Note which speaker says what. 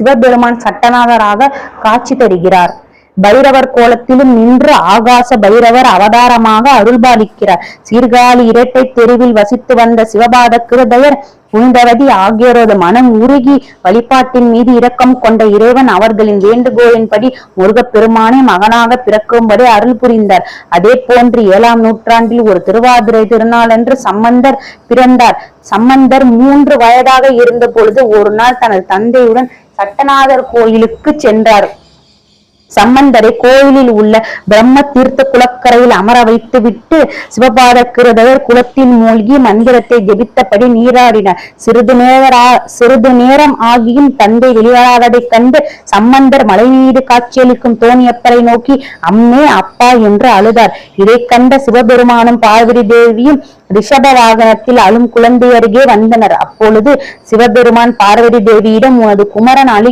Speaker 1: சிவபெருமான் சட்டநாதராக காட்சி தருகிறார். பைரவர் கோலத்திலும் நின்று ஆகாச பைரவர் அவதாரமாக அருள்பாலிக்கிறார். சீர்காழி இரட்டை தெருவில் வசித்து வந்த சிவபாத கிருதயர், புனிதவதி ஆகியோரது மனம் உருகி வழிபாட்டின் மீது இரக்கம் கொண்ட இறைவன் அவர்களின் வேண்டுகோளின்படி முருகப்பெருமானை மகனாக பிறக்கும்படி அருள் புரிந்தார். அதே போன்று 7ஆம் நூற்றாண்டில் ஒரு திருவாதிரை திருநாளன்று சம்பந்தர் பிறந்தார். சம்பந்தர் 3 வயதாக இருந்த பொழுது ஒரு நாள் தனது தந்தையுடன் சட்டநாதர் கோயிலுக்கு சென்றார். சம்பந்தரை கோயிலில் உள்ள பிரம்ம தீர்த்த குளக்கரையில் அமர வைத்து விட்டு சிவபாத கிருதயர் குளத்தில் மூழ்கி மந்திரத்தை ஜெபித்தபடி நீராடினார். சிறிது நேரம் ஆகியும் தந்தை வெளிவராததைக் கண்டு சம்பந்தர் மலை மீது காட்சியளிக்கும் தோணியப்பரை நோக்கி அம்மே அப்பா என்று அழுதார். இதை கண்ட சிவபெருமானும் பார்வதி தேவியும் ரிஷப வாகனத்தில் அழும் குழந்தை அருகே வந்தனர். அப்பொழுது சிவபெருமான் பார்வதி தேவியிடம், உனது குமரன்